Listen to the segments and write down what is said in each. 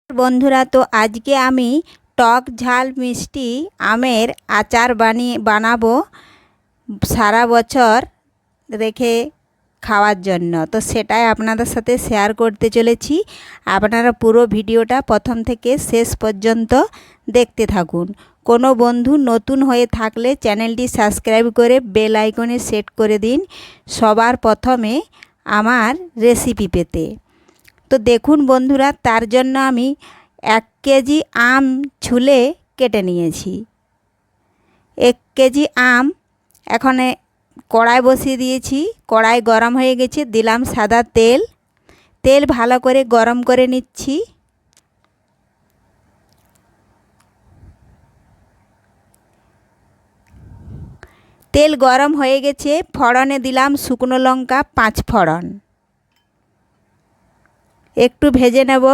বন্ধুরা, তো আজকে আমি টক ঝাল মিষ্টি আমের আচার বানাবো সারা বছর রেখে খাওয়ার জন্য। তো সেটাই আপনাদের সাথে শেয়ার করতে চলেছি। আপনারা পুরো ভিডিওটা প্রথম থেকে শেষ পর্যন্ত দেখতে থাকুন। কোনো বন্ধু নতুন হয়ে থাকলে চ্যানেলটি সাবস্ক্রাইব করে বেল আইকনে সেট করে দিন সবার প্রথমে আমার রেসিপি পেতে। তো দেখুন বন্ধুরা, তার জন্য আমি 1 কেজি আম ছুলে কেটে নিয়েছি। 1 কেজি আম এখন কড়াই বসিয়ে দিয়েছি। কড়াই গরম হয়ে গেছে, দিলাম সাদা তেল। তেল ভালো করে গরম করে নিচ্ছি। তেল গরম হয়ে গেছে, ফোড়নে দিলাম শুকনো লঙ্কা 5 ফোড়ন। একটু ভেজে নেব।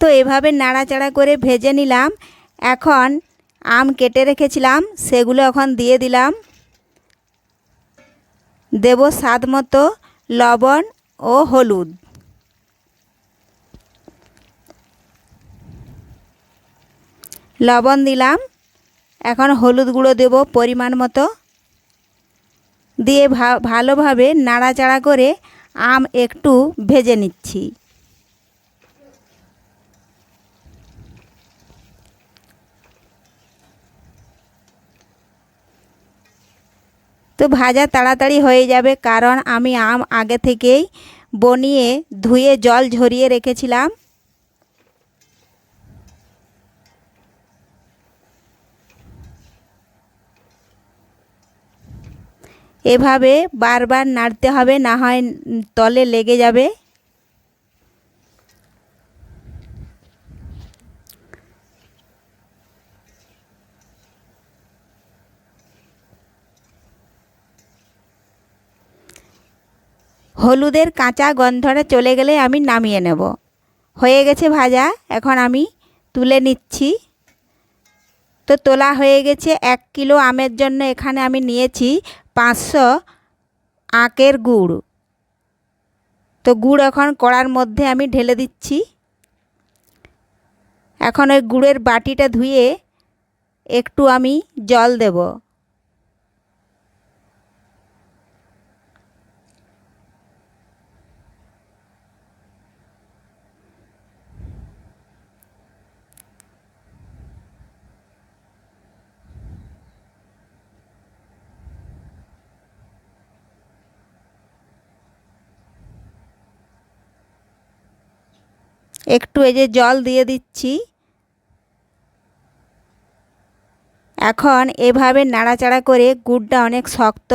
তো এভাবে নাড়াচাড়া করে ভেজে নিলাম। এখন আম কেটে রেখেছিলাম সেগুলো এখন দিয়ে দিলাম। দেব স্বাদ মতো লবণ ও হলুদ। লবণ দিলাম, এখন হলুদ গুঁড়ো দেব পরিমাণ মতো। দিয়ে ভালোভাবে নাড়াচাড়া করে আম একটু ভেজে নিচ্ছি। তো ভাজা তাড়াতাড়ি হয়ে যাবে, কারণ আমি আম আগে থেকেই বনিয়ে ধুয়ে জল ঝরিয়ে রেখেছিলাম। এভাবে বারবার নাড়তে হবে, না হয় তলে লেগে যাবে। হলুদের কাঁচা গন্ধটা চলে গেলে আমি নামিয়ে নেব। হয়ে গেছে ভাজা, এখন আমি তুলে নিচ্ছি। তো তোলা হয়ে গেছে। 1 কিলো আমের জন্য এখানে আমি নিয়েছি 500 আখের গুড়। তো গুড় এখন কড়ার মধ্যে আমি ঢেলে দিচ্ছি। এখন ওই গুড়ের বাটিটা ধুয়ে একটু আমি জল দেব। একটু এই যে জল দিয়ে দিচ্ছি। এখন এভাবে নাড়াচাড়া করে, গুড়টা অনেক শক্ত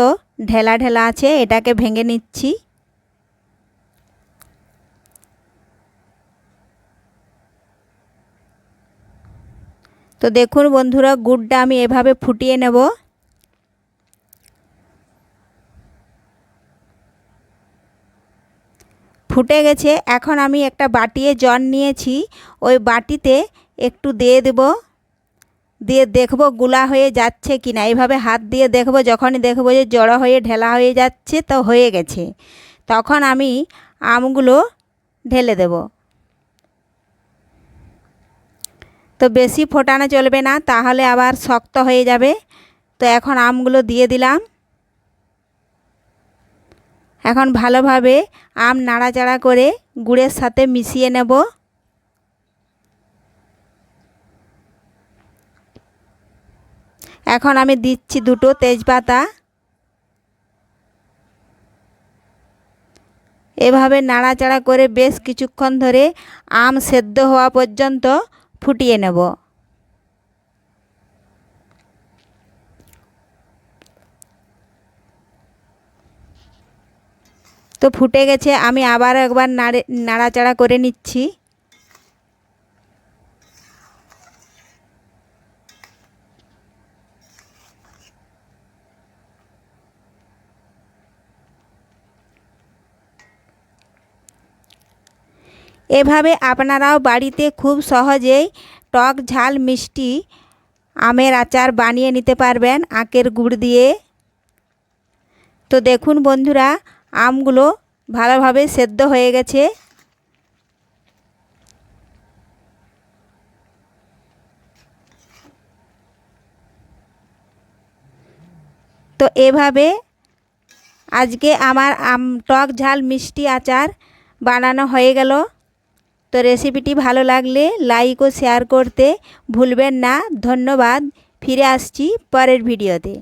ঢেলা ঢেলা আছে, এটাকে ভেঙে নিচ্ছি। তো দেখুন বন্ধুরা, গুড়টা আমি এভাবে ফুটিয়ে নেব। ফুটে গেছে। এখন আমি একটা বাটিয়ে জল নিয়েছি, ওই বাটিতে একটু দিয়ে দেব। দিয়ে দেখব গুলা হয়ে যাচ্ছে কিনা। এইভাবে হাত দিয়ে দেখব, যখনই দেখব যে জড়ো হয়ে ঢেলা হয়ে যাচ্ছে তো হয়ে গেছে, তখন আমি আমগুলো ঢেলে দেব। তো বেশি ফোটানো চলবে না, তাহলে আবার শক্ত হয়ে যাবে। তো এখন আমগুলো দিয়ে দিলাম। এখন ভালোভাবে আম নাড়াচাড়া করে গুড়ের সাথে মিশিয়ে নেব। এখন আমি দিচ্ছি 2টো তেজপাতা। এভাবে নাড়াচাড়া করে বেশ কিছুক্ষণ ধরে আম সেদ্ধ হওয়া পর্যন্ত ফুটিয়ে নেব। তো ফুটে গেছে, আমি আবার একবার নাড়াচাড়া করে নিচ্ছি। এভাবে আপনারাও বাড়িতে খুব সহজেই টক ঝাল মিষ্টি আমের আচার বানিয়ে নিতে পারবেন আখের গুড় দিয়ে। তো দেখুন বন্ধুরা, আমগুলো ভালোভাবে সেদ্ধ হয়ে গেছে। তো এভাবে আজকে আমার টক ঝাল মিষ্টি আচার বানানো হয়ে গেল। তো রেসিপিটি ভালো লাগলে লাইক ও শেয়ার করতে ভুলবেন না। ধন্যবাদ। ফিরে আসছি পরের ভিডিওতে।